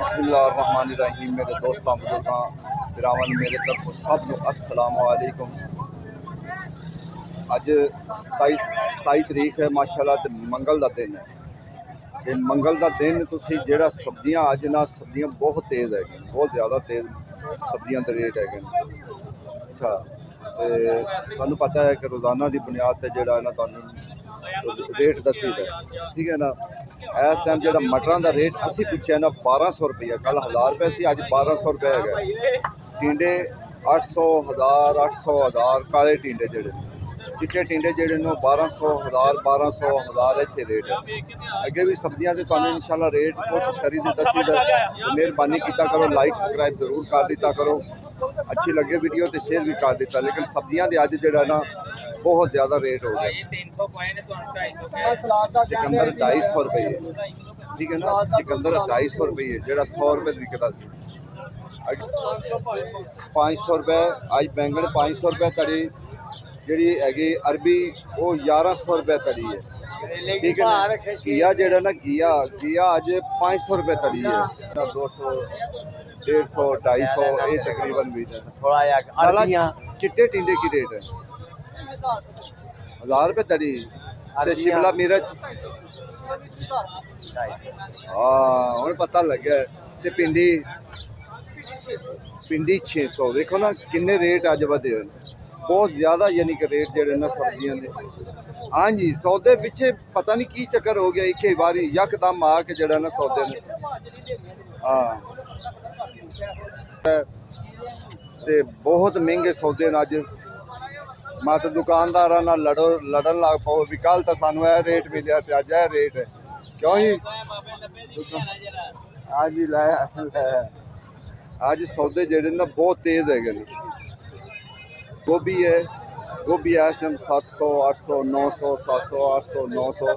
बिस्मिल्लाहिर्रहमानिर्रहीम। मेरे दोस्तों बुजुर्गों फिरावन मेरे तरफ सब लोग अस्सलाम वालेकुम। अज 27 तरीक है माशाल्लाह, ते मंगल का दिन है। ते मंगल का दिन तुसी जेड़ा सब्जियां अज ना सब्जियां बहुत तेज़ है, बहुत ज़्यादा तेज़ सब्जियां के रेट है। अच्छा, ते तुहानू पता है कि रोज़ाना की बुनियाद पर जेड़ा ना तुहानू रेट दसी दा, ठीक है ना। इस टाइम जो मटरों का रेट असी पूछा ना 1200 रुपया, कल 1000 रुपये से अज 1200 रुपये है। टिंडे 800 1000 800 1000, काले टिंडे जोड़े चिट्टे टिंडे जोड़े 1200 1000 इतने रेट है। अगे भी सब्जियां के तुहानू इंशाल्लाह रेट कोशिश करी दी दसी दा। मेहरबानी किया करो, लाइक सब्सक्राइब जरूर कर दिता करो। अच्छी लगे वीडियो तो शेयर भी कर दिता। लेकिन सब्जियां के अज जो ना बहुत ज़्यादा रेट हो गया। चिकंदर 250 रुपये, ठीक है ना। चिकंदर 250 रुपये जो 100 रुपये विकता सी, 500 रुपये। अज बैंगन 500 रुपये तड़ी, जी हैगी अरबी वो 1100 रुपये तड़ी है, ठीक है ना। घिया जो ना घिया अज 500 रुपये तड़ी है, 200 150 250 ये तकरीबन भी है। चिट्टे टिंडे की रेट है 1000 रुपये तड़ी से शिमला मिर्च। हाँ हूँ पता लगे। तो भिंडी 600। देखो ना किन्ने रेट अज बढ़े, बहुत ज़्यादा यानी कि रेट जोड़े ना सब्जियों के। हाँ जी, सौदे पिछे पता नहीं की चक्कर हो गया, एक ही बारी यकदम आके जड़ा ना सौदे ने। हाँ ते बहुत महंगे सौदे न अज। मत दुकानदार ना लड़न लग पाओ भी कल तो सानू यह रेट मिले तो अज यह रेट है, क्यों जी। हाँ जी अज सौदे जोड़े ना बहुत तेज है। गोभी है, गोभी इस टाइम 700 800 900 700 800 900।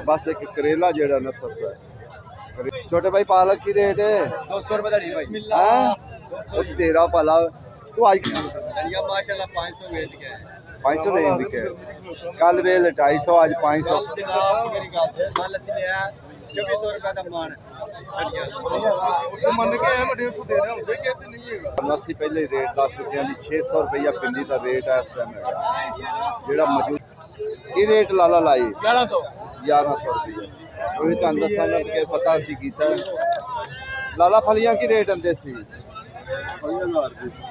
बस एक करेला जोड़ा ना सस्ता है। छोटे भाई पालक की रेट है 200 रुपये तेरा भला तू आज माशाल्लाह 500 बेच गया है। 500 रेंज बिके, कल वेल 250 आज 500। 2400 रुपये का मान असं पहले रेट दस चुके हैं, 600 रुपया भिंडी का रेट है इस टाइम है जो मौजूद। की रेट लाला लाई 1100 रुपये। वही तुम दसा ना पता असी किया। लाला फलियां की रेट आते सी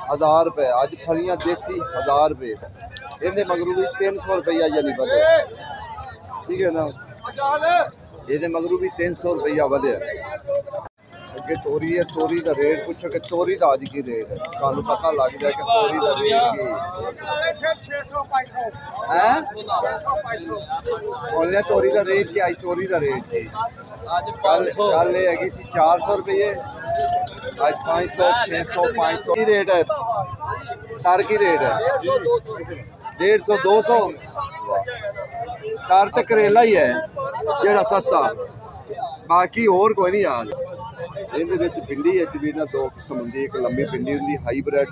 1000 रुपये, अज फलियां देसी 1000 रुपये। इन्हें मगरू भी 300 रुपया यानी बढ़े, ठीक है ना। ये मगरू भी 300 रुपया बढ़े। अगे तोरी है, तोरी का रेट पूछो कि तोरी का अज की रेट है, तुहानू पता लग जाए कि तोरी का रेट की है। सोनिया तोरी का रेट क्या, आज तोरी का रेट की कल हैगी सी 400 रुपये, आज 500 600 500 की रेट है। तार की रेट है 150 200। तार तो करेला ही है जेड़ा सस्ता, बाकी होर कोई नहीं यार। इहदे विच भिंडी भी ना दो किस्म होंदी, एक लंबी भिंडी होंदी हाईब्रिड,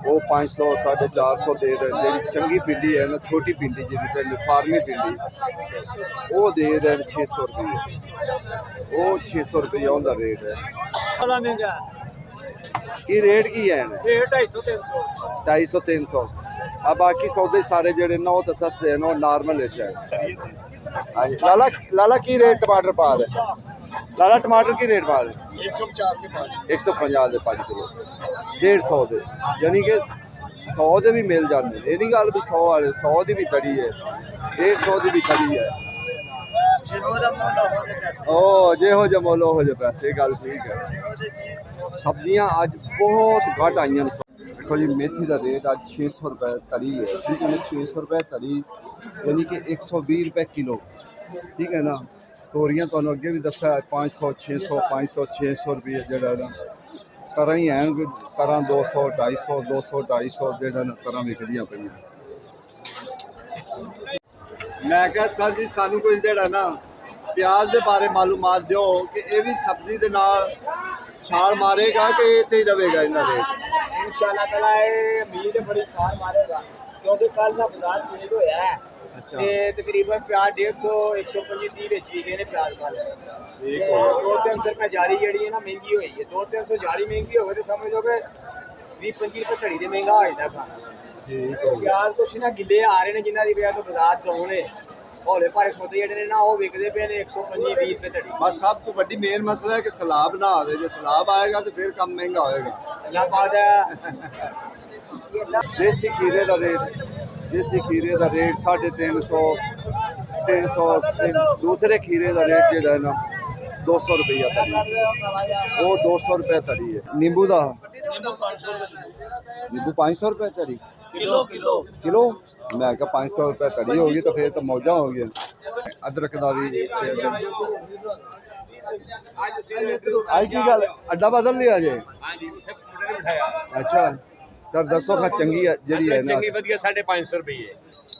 वो 500 450 दे रहे हैं। जी चंगी भिंडी है ना, छोटी भिंडी जिन्हें फार्मी भिंडी वो दे रहे हैं 600 रुपये, वो 600 रुपया उनका रेट है। की रेट की है 250 300। अब बाकी सौदे सारे जड़े ना वो तो सस्ते हैं, नॉर्मल है। लाला की रेट टमाटर पा रहे लाला, टमाटर की रेट पा रहे 150 के 5 150 के 5 किलो, 150 के यानी कि 100 के भी मिल जाते हैं। ये नहीं गल भी 100 वाले 100 की भी तड़ी है, 150 की भी तड़ी है। ओ जो जो मोलो हो जो पैसे, गल ठीक है। सब्जियां अज बहुत घट आई। देखो जी मेथी का रेट आज 600 रुपये तड़ी है, ठीक है ना। 600 रुपये तड़ी यानी कि 120 रुपये किलो, ठीक है ना। तोरियां तो अगे भी दसा 500 600 500 600 रुपये जोड़ा ना तरह ही हैं। तरह 200 250 200 250 जो तरह विकदियाँ पे। मैं क्या सर जी सानू कोई जोड़ा ना प्याज के बारे मालूमात दो कि ये भी सब्जी के नाल छाल मारेगा कि इतने ही रहेगा इनका रेट। इंशाल्लाह ताला ये उम्मीद है बड़ी छाल मारेगा, क्योंकि कल ना बाजार तेज होया है। ਅੱਛਾ ਤੇ ਤਕਰੀਬਨ ਪਿਆਜ਼ 150 125 30 ਵਿੱਚ ਹੀ ਗਏ ਨੇ ਪਿਆਜ਼ ਕੱਲ ਠੀਕ ਹੋ ਗਿਆ 2-300 ਰੁਪਏ ਜਾਲੀ ਜਿਹੜੀ ਹੈ ਨਾ ਮਹਿੰਗੀ ਹੋਈ ਹੈ 2-300 ਜਾਲੀ ਮਹਿੰਗੀ ਹੋਵੇ ਤੇ ਸਮਝ ਲਓ ਕਿ 20-25 ਰੁਪਏ ਧੜੀ ਦੇ ਮਹਿੰਗਾ ਹੋ ਜਾਂਦਾ ਖਾਣਾ ਠੀਕ ਹੋ ਗਿਆ ਪਿਆਜ਼ ਕੁਛ ਨਾ ਗਿੱਲੇ ਆ ਰਹੇ ਨੇ ਜਿਨ੍ਹਾਂ ਦੀ ਵਜ੍ਹਾ ਤੋਂ ਬਾਜ਼ਾਰ ਡਾਊਨ ਹੈ ਹੌਲੇ ਭਾਰੇ ਸੌਦੇ ਜਿਹੜੇ ਨੇ ਨਾ ਉਹ ਵਿਕਦੇ ਪਏ ਨੇ 125-20 ਰੁਪਏ ਧੜੀ ਬਸ ਸਭ ਤੋਂ ਵੱਡੀ ਮੇਨ ਮਸਲਾ ਹੈ ਕਿ ਸਲਾਬ ਨਾ ਆਵੇ ਜੇ ਸਲਾਬ ਆਏਗਾ ਤਾਂ ਫਿਰ ਕੰਮ ਮਹਿੰਗਾ ਹੋਏਗਾ ਅੱਲਾਹ ਪਾਕ ਦਾ ਦੇਸੀ ਖੀਰੇ ਦਾ ਰੇਟ 350 300 ਤੇ ਦੂਸਰੇ ਖੀਰੇ ਦਾ ਰੇਟ ਜਿਹੜਾ ਹੈ ਨਾ 200 ਰੁਪਇਆ ਤੜੀ ਉਹ 200 ਰੁਪਏ ਤੜੀ ਹੈ ਨਿੰਬੂ ਦਾ ਨਿੰਬੂ 500 ਰੁਪਏ ਤੜੀ ਕਿਲੋ ਮੈਂ ਕਿਹਾ 500 ਰੁਪਏ ਤੜੀ ਹੋਗੀ ਤਾਂ ਫਿਰ ਤਾਂ ਮੌਜਾਂ ਹੋ ਗਈਆਂ ਅਦਰਕ ਦਾ ਵੀ ਤੇ ਅੱਜ ਕੀ ਗੱਲ ਅੱਡਾ ਬਦਲ ਲਿਆ ਜੇ ਹਾਂਜੀ ਉੱਥੇ ਮੁੰਡੇ ਨੇ ਬਿਠਾਇਆ ਅੱਛਾ ਸਰ ਦੱਸੋ ਖਾ ਚੰਗੀ ਹੈ ਜਿਹੜੀ ਹੈ ਨਾ ਚੰਗੀ ਵਧੀਆ 550 ਰੁਪਏ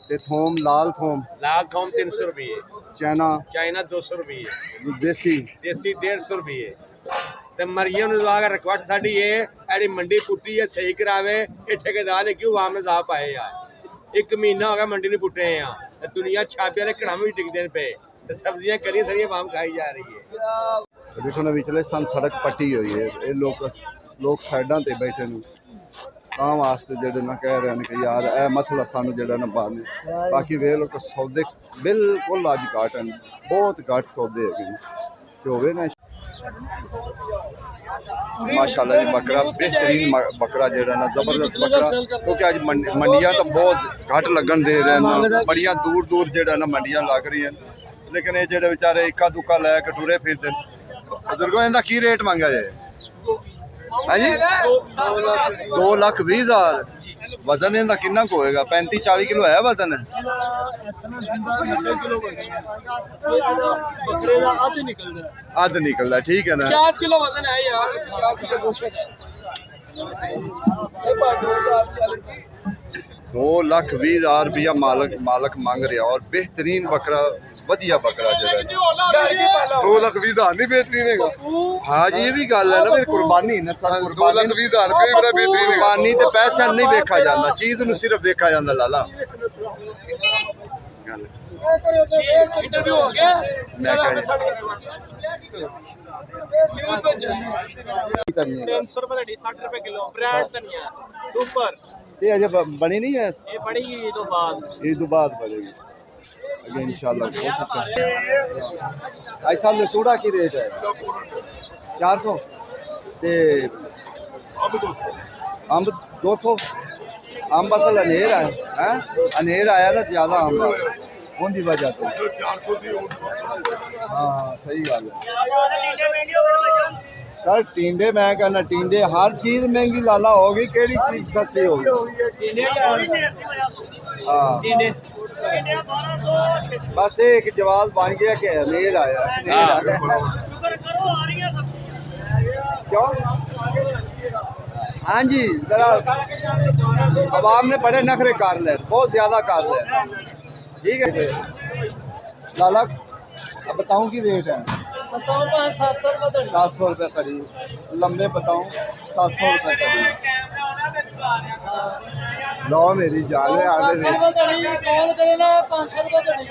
ਤੇ ਥੋਮ ਲਾਲ ਥੋਮ ਲਾਲ ਥੋਮ 300 ਰੁਪਏ ਚਾਈਨਾ ਚਾਈਨਾ 200 ਰੁਪਏ ਦੇਸੀ ਦੇਸੀ 150 ਰੁਪਏ ਤੇ ਮਰੀਮ ਨੂੰ ਦਵਾ ਕੇ ਰਿਕਵੈਸਟ ਸਾਡੀ ਇਹ ਐਡੀ ਮੰਡੀ ਪੁੱਟੀ ਹੈ ਸਹੀ ਕਰਾਵੇ ਇਹ ਠੇਕੇਦਾਰ ਨੇ ਕਿਉਂ ਆਮ ਨਜ਼ਾਬ ਪਾਏ ਆ 1 ਮਹੀਨਾ ਹੋ ਗਿਆ ਮੰਡੀ ਨੂੰ ਪੁੱਟੇ ਆ ਤੇ ਦੁਨੀਆ ਛਾਪੇ ਵਾਲੇ ਘਰਾਂ ਵੀ ਟਿਕਦੇ ਨੇ ਪਏ ਤੇ ਸਬਜ਼ੀਆਂ ਕਰੀ ਸਾਰੀਆਂ ਆਮ ਖਾਈ ਜਾ ਰਹੀ ਹੈ ਦੇਖੋ ਨਾ ਵਿਚਲੇ ਸਨ ਸੜਕ ਪੱਟੀ ਹੋਈ ਹੈ ਇਹ ਲੋਕ ਸਾਈਡਾਂ ਤੇ ਬੈਠੇ ਨੇ ਤਾਂ ਵਾਸਤੇ ਜਿਹੜੇ ਨਾ ਕਹਿ ਰਹੇ ਨੇ ਕਿ ਯਾਰ ਇਹ ਮਸਲਾ ਸਾਨੂੰ ਜਿਹੜਾ ਨਾ ਬਾਅਦ ਬਾਕੀ ਵੇ ਲੋਕ ਸੌਦੇ ਬਿਲਕੁਲ ਅੱਜ ਘੱਟ ਹਨ ਬਹੁਤ ਘੱਟ ਸੌਦੇ ਹੈਗੇ ਨੇ ਤੇ ਹੋਵੇ ਨਾ ਮਾਸ਼ਾਅੱਲਾ ਜੀ ਬੱਕਰਾ ਬਿਹਤਰੀਨ ਬੱਕਰਾ ਜਿਹੜਾ ਨਾ ਜ਼ਬਰਦਸਤ ਬੱਕਰਾ ਕਿਉਂਕਿ ਅੱਜ ਮੰਡੀਆਂ ਤਾਂ ਬਹੁਤ ਘੱਟ ਲੱਗਣ ਦੇ ਰਹੇ ਨੇ ਬੜੀਆਂ ਦੂਰ ਜਿਹੜਾ ਨਾ ਮੰਡੀਆਂ ਲੱਗ ਰਹੀਆਂ ਲੇਕਿਨ ਇਹ ਜਿਹੜੇ ਵਿਚਾਰੇ ਇੱਕਾ ਦੁੱਕਾ ਲੈ ਕੇ ਟੁਰੇ ਫਿਰਦੇ ਨੇ ਬਜ਼ੁਰਗੋ ਇਹਦਾ ਕੀ ਰੇਟ ਮੰਗਿਆ ਜੇ ਹਾਂਜੀ 2,20,000 ਵਜ਼ਨ ਇਹਦਾ ਕਿੰਨਾ ਕੁ ਹੋਏਗਾ 35-40 ਕਿਲੋ ਹੈ ਵਜ਼ਨ ਅੱਧ ਨਿਕਲਦਾ ਠੀਕ ਹੈ ਨਾ 50 ਕਿਲੋ ਵਜ਼ਨ ਹੈ ਯਾਰ 50 ਕਿਲੋ ਗੋਸ਼ਤ ਹੈ 2,20,000 रुपया मालक मांग रहा और बेहतरीन बकरा वधिया बकरा जरा 2,20,000 नहीं बेहतरीन है हाँ जी ये भी गल है ना फिर कुर्बानी ना सर 2,20,000 रुपये बड़ा बेहतरीन है कुर्बानी ते पैसा नहीं देखा जाता चीज नु सिर्फ देखा जाता लाला गल इंटरव्यू हो गया मैं कह 300 रुपए दी 60 रुपए किलो ब्रांड धनिया सुपर ये अजय बनी नहीं है ये पड़ेगी तो बाद ईद बाद बढ़ेगी अगे इंशाल्लाह कोशिश करें ऐसा चूड़ा की रेट है 400 ते अंब 200 अंब असल अनेर है अनेर आया ना ज्यादा अंब उनकी वजह तो हाँ सही गल है सर टींडे मैं कहना टींडे हर चीज महंगी लाला हो गई केड़ी चीज सस्ती हो गई हाँ बस एक जवाब बन गया कि अनेर आया क्यों हाँ जी जरा अवाम ने बड़े नखरे कर ले बहुत ज्यादा कर ले ठीक है लाला अब बताऊं की रेट है 700 रुपये कड़ी लंबे बताऊं 700 रुपये कड़ी लो मेरी जान है आगे कॉल करे ना 500 रुपए धड़ी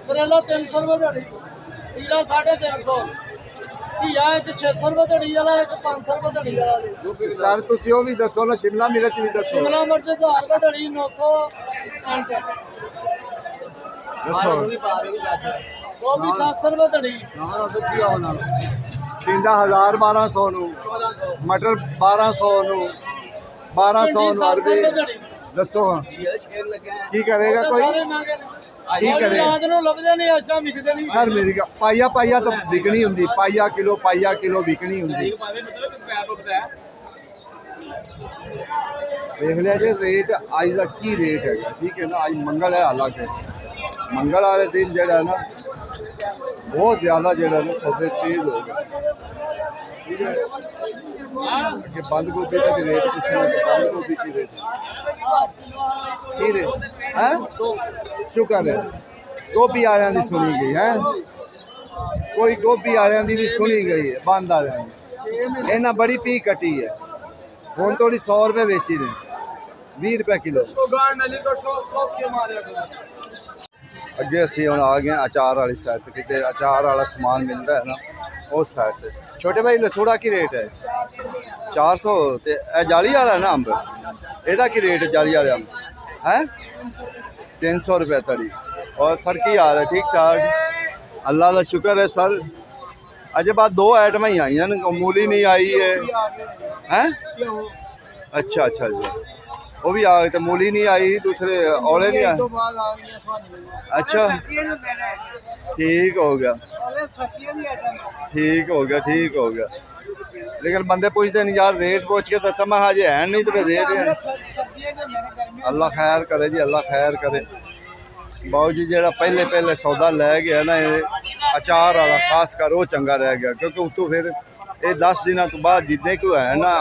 करेला 300 रुपए धड़ी हीरा 350 हीरा एक 600 रुपए धड़ी वाला एक 500 रुपए धड़ी वाला सर तुसी वो भी दसो ना शिमला मिर्च भी दसो शिमला मिर्च 1000 रुपए धड़ी 900 दसो वो भी 700 रुपए धड़ी टिंडा 1000-1200 नु मटर 1200 नु 1200 नु अरबी दसो की करेगा कोई की करे रात ਨੂੰ ਲੱਭਦੇ ਨਹੀਂ ਆਸ਼ਾ ਵਿਕਦੇ ਨਹੀਂ सर मेरी पाइया तो बिकनी हुंदी पाइया किलो बिकनी हुंदी देख लिया जी रेट अज का की रेट है ठीक है ना अज मंगल है हालांकि मंगल वाले दिन जड़ा ना बहुत ज्यादा जड़ा ना सौदे तेज हो गए ठीक है कि बंद गोभी का भी रेट पूछना कि बंद गोभी की रेट है शुक्र है गोभी वाले की सुनी गई है कोई गोभी वाले की भी सुनी गई है बंद वाले की इन्हें बड़ी पी कटी है हूँ थोड़ी 100 रुपये बेची ने 20 रुपये किलो ਅੱਗੇ ਅਸੀਂ ਹੁਣ ਆ ਗਏ ਹਾਂ ਅਚਾਰ ਵਾਲੀ ਸਾਈਡ ਤੇ, ਕਿਤੇ ਅਚਾਰ ਵਾਲਾ ਸਮਾਨ ਮਿਲਦਾ ਹੈ ਨਾ ਉਸ ਸਾਈਡ ਤੇ। ਛੋਟੇ ਭਾਈ ਲਸੂੜਾ ਕੀ ਰੇਟ ਹੈ? 400। ਤੇ ਇਹ ਜਾਲੀ ਵਾਲਾ ਨਾ ਅੰਬ, ਇਹਦਾ ਕੀ ਰੇਟ ਹੈ ਜਾਲੀ ਵਾਲੇ ਅੰਬ? ਹੈ 300 रुपये तड़ी। और सर की हाल है? ठीक ठाक, अल्लाह का शुक्र है सर। अजय बात 2 आइटम ही आई हैं, मूली नहीं आई है हैं? अच्छा अच्छा जी, वो भी आ गए तो मूली नहीं आई, दूसरे औले नहीं आए। अच्छा ठीक हो गया, ठीक हो गया, ठीक हो गया। लेकिन बंदे पूछते नहीं यार, रेट पूछ के दसा मैं हजे है नहीं तो फिर रेट है। अल्लाह खैर करे जी, अल्लाह खैर करे। बाबू जी जो पहले सौदा लै गया ना ये अचार वाला, खास कर वो चंगा रह गया, क्योंकि उतों फिर ये 10 दिनों तो बाद जितने को है ना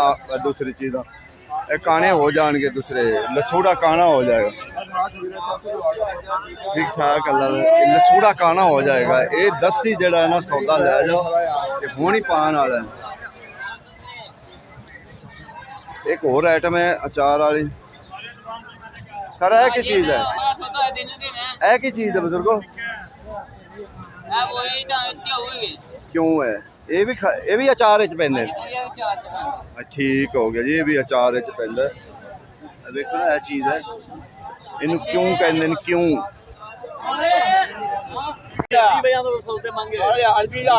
दूसरी चीज़ा ये काने हो जाएंगे, दूसरे लसूड़ा काना हो जाएगा। ठीक ठाक, अल्लाह लसूड़ा काना हो जाएगा। ये दस्ती जड़ा है ना सौदा लै जाओ, ये हुण ही पान वाला है। एक और आइटम है अचार वाली। सर है की चीज़ है? है की चीज़ है बुजुर्गो? क्यों है ये भी अचार च पैंदे? ठीक हो गया जी, ये भी अचार च पैंदा। देखो ना यह चीज़ है, इनू क्यों कहते हैं? क्यों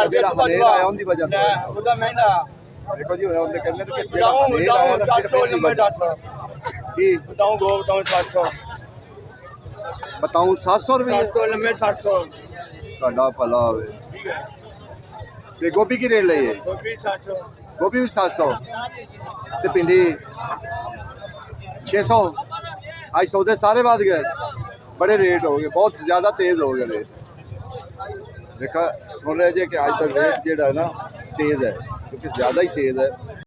ਜਿਹੜਾ ਹਨੇਰ ਆਇਆ ਉਹਦੀ ਵਜ੍ਹਾ ਤੋਂ देखो जी ਉਹਦੇ ਕਹਿੰਦੇ ਨੇ ਕਿ ਜਿਹੜਾ ਹਨੇਰ ਆਇਆ ਨਾ ਸਿਰਫ ਇਹਦੀ ਵਜ੍ਹਾ ਕੀ बताऊं 700 रुपये ਤੁਹਾਡਾ ਭਲਾ ਹੋਵੇ। ਤੇ ਗੋਭੀ ਕੀ ਰੇਟ ਲਈ ਹੈ? गोभी भी 700 ਤੇ भिंडी 600। आज सौदे सारे बढ़ गए, बड़े रेट हो गए, बहुत ज़्यादा तेज़ हो गए रेट। देखा सुन रहे जी कि आज तक रेट जो है ना तेज़ है, क्योंकि ज़्यादा ही तेज़ है।